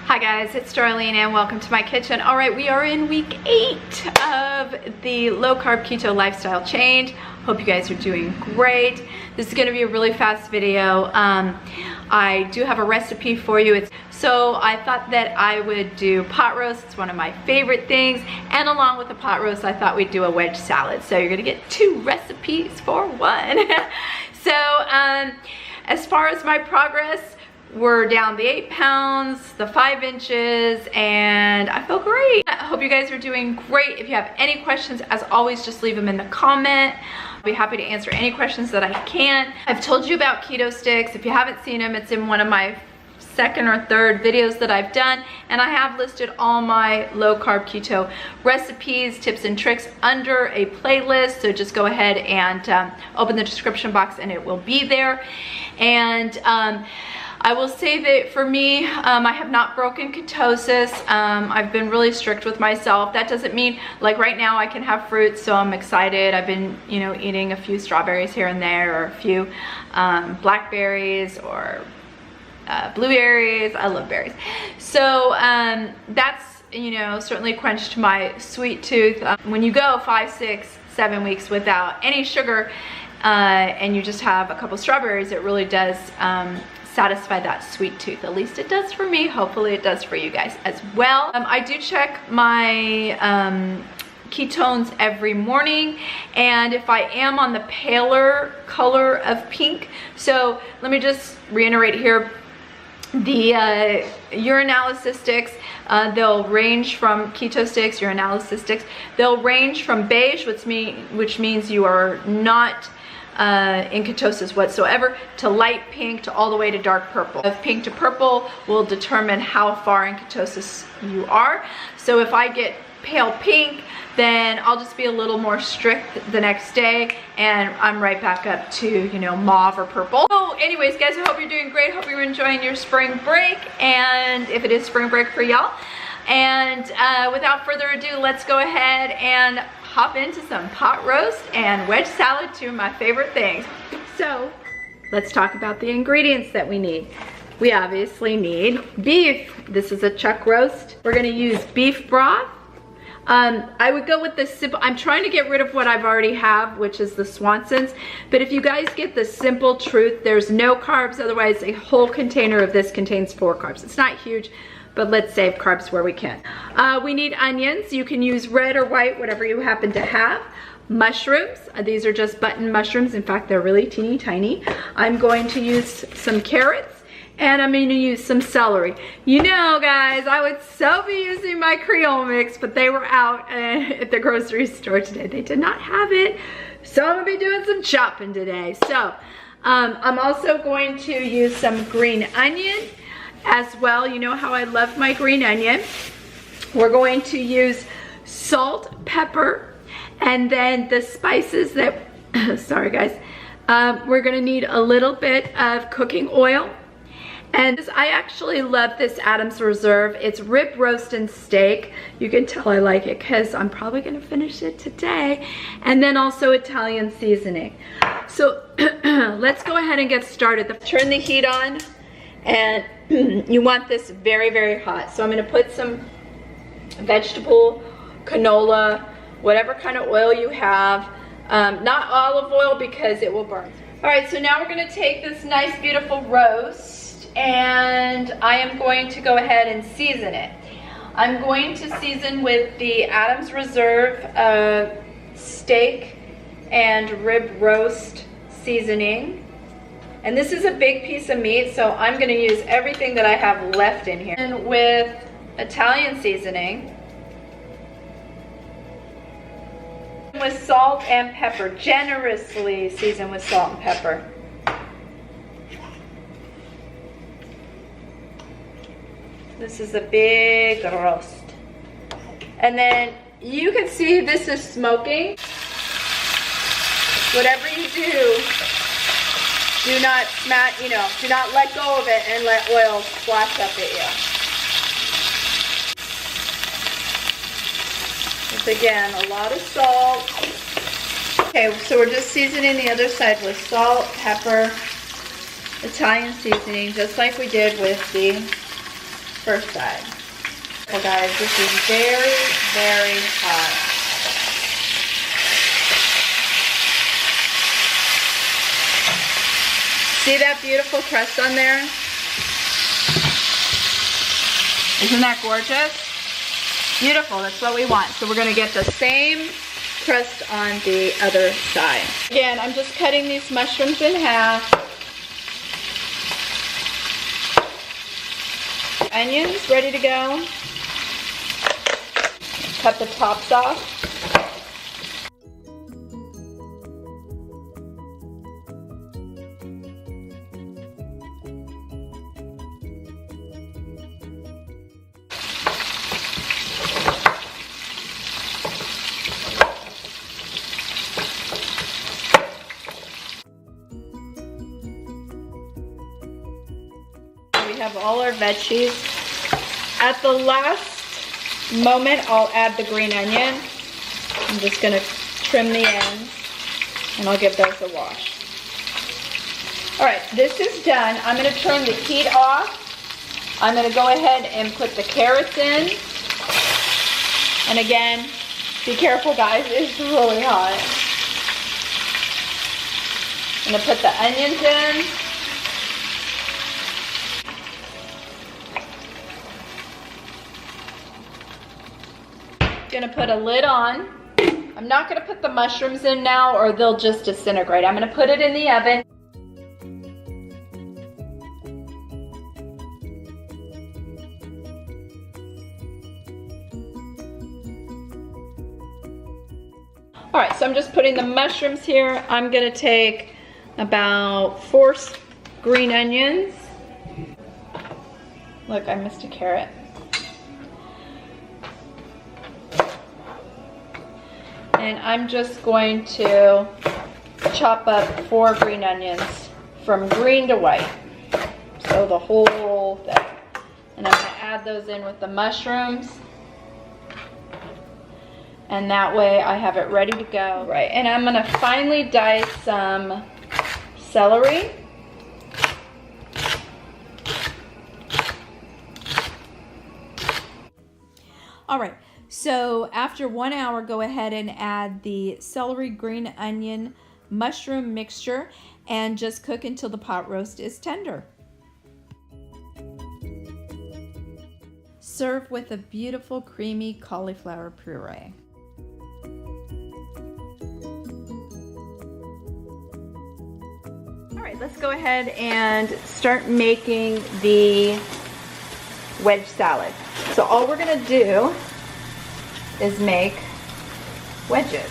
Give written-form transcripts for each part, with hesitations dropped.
Hi guys, it's Darlene and welcome to my kitchen. All right, we are in week 8 of the low carb keto lifestyle change. Hope you guys are doing great. This is gonna be a really fast video. I do have a recipe for you. So I thought that I would do pot roast. It's one of my favorite things. And along with the pot roast, I thought we'd do a wedge salad. So you're gonna get 2 recipes for 1. So as far as my progress, we're down the 8 pounds, the 5 inches, and I feel great. I hope you guys are doing great. If you have any questions, as always, just leave them in the comment. I'll be happy to answer any questions that I can. I've told you about keto sticks. If you haven't seen them, it's in one of my 2nd or 3rd videos that I've done, and I have listed all my low carb keto recipes, tips and tricks under a playlist. So just go ahead and open the description box and it will be there. And I will say that for me, I have not broken ketosis. I've been really strict with myself. That doesn't mean, like right now I can have fruit, so I'm excited. I've been, you know, eating a few strawberries here and there, or a few blackberries, or blueberries. I love berries. So that's, you know, certainly quenched my sweet tooth. When you go 5, 6, 7 weeks without any sugar, and you just have a couple strawberries, it really does satisfy that sweet tooth. At least it does for me. Hopefully it does for you guys as well. I do check my ketones every morning, and if I am on the paler color of pink, so let me just reiterate here, the urinalysis sticks, they'll range from keto sticks, urinalysis sticks, they'll range from beige, which means you are not in ketosis whatsoever, to light pink, to all the way to dark purple. Of pink to purple will determine how far in ketosis you are. So if I get pale pink, then I'll just be a little more strict the next day, and I'm right back up to, you know, mauve or purple. So anyways, guys, I hope you're doing great. Hope you're enjoying your spring break, and if it is spring break for y'all. And without further ado, let's go ahead and hop into some pot roast and wedge salad, 2 of my favorite things. So let's talk about the ingredients that we need. We obviously need beef. This is a chuck roast. We're gonna use beef broth. I would go with the simple, I'm trying to get rid of what I've already have, which is the Swanson's, but if you guys get the simple truth, there's no carbs, otherwise a whole container of this contains 4 carbs. It's not huge, but let's save carbs where we can. We need onions. You can use red or white, whatever you happen to have. Mushrooms. These are just button mushrooms. In fact, they're really teeny tiny. I'm going to use some carrots, and I'm going to use some celery. You know, guys, I would so be using my Creole mix, but they were out at the grocery store today. They did not have it, so I'm going to be doing some shopping today. So I'm also going to use some green onion as well. You know how I love my green onion. We're going to use salt, pepper, and then the spices that, sorry guys, we're gonna need a little bit of cooking oil. And I actually love this Adam's Reserve. It's rib roast and steak. You can tell I like it because I'm probably gonna finish it today. And then also Italian seasoning. So let's go ahead and get started. Turn the heat on, and you want this very, very hot. So I'm gonna put some vegetable, canola, whatever kind of oil you have. Not olive oil because it will burn. All right, so now we're gonna take this nice, beautiful roast, and I am going to go ahead and season it. I'm going to season with the Adam's Reserve steak and rib roast seasoning. And this is a big piece of meat, so I'm gonna use everything that I have left in here. And with Italian seasoning, with salt and pepper, generously seasoned with salt and pepper. This is a big roast. And then you can see this is smoking. Whatever you do not smash, you know, do not let go of it and let oil splash up at you. It's, again, a lot of salt. Okay, so we're just seasoning the other side with salt, pepper, Italian seasoning, just like we did with the first side. Well guys, this is very, very hot. See that beautiful crust on there? Isn't that gorgeous? Beautiful, that's what we want. So we're gonna get the same crust on the other side. Again, I'm just cutting these mushrooms in half. Onions ready to go. Cut the tops off. We have all our veggies. At the last moment, I'll add the green onion. I'm just gonna trim the ends and I'll give those a wash. All right, this is done. I'm gonna turn the heat off. I'm gonna go ahead and put the carrots in. And again, be careful guys, it's really hot. I'm gonna put the onions in. Gonna put a lid on. I'm not gonna put the mushrooms in now or they'll just disintegrate. I'm gonna put it in the oven. All right, so I'm just putting the mushrooms here. I'm gonna take about 4 green onions. Look, I missed a carrot. And I'm just going to chop up 4 green onions from green to white. So the whole thing. And I'm gonna add those in with the mushrooms. And that way I have it ready to go. Right, and I'm gonna finely dice some celery. All right. So after 1 hour, go ahead and add the celery, green onion, mushroom mixture and just cook until the pot roast is tender. Serve with a beautiful creamy cauliflower puree. All right, let's go ahead and start making the wedge salad. So all we're gonna do is make wedges.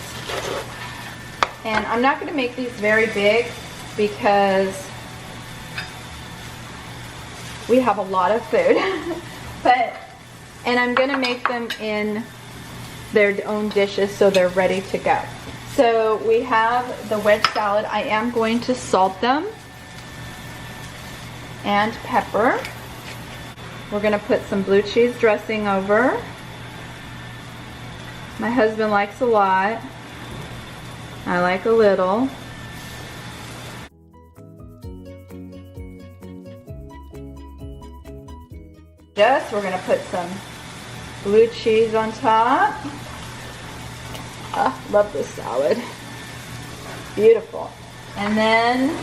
And I'm not going to make these very big because we have a lot of food. And I'm going to make them in their own dishes so they're ready to go. So we have the wedge salad. I am going to salt them and pepper. We're going to put some blue cheese dressing over. My husband likes a lot. I like a little. We're gonna put some blue cheese on top. Ah, love this salad. Beautiful. And then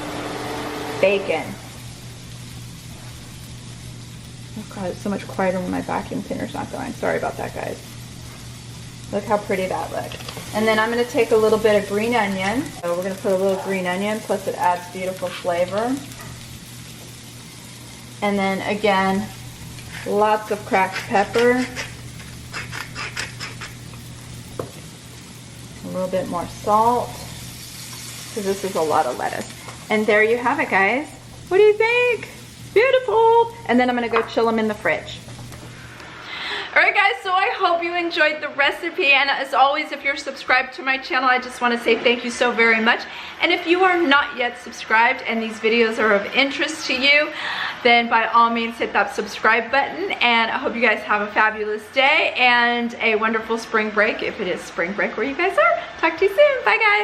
bacon. Oh God, it's so much quieter when my vacuum cleaner's not going. Sorry about that, guys. Look how pretty that looks. And then I'm going to take a little bit of green onion. So we're going to put a little green onion, plus it adds beautiful flavor. And then again, lots of cracked pepper. A little bit more salt, because this is a lot of lettuce. And there you have it, guys. What do you think? Beautiful. And then I'm going to go chill them in the fridge. Alright guys, so I hope you enjoyed the recipe, and as always, if you're subscribed to my channel, I just want to say thank you so very much. And if you are not yet subscribed and these videos are of interest to you, then by all means hit that subscribe button, and I hope you guys have a fabulous day and a wonderful spring break, if it is spring break where you guys are. Talk to you soon. Bye guys.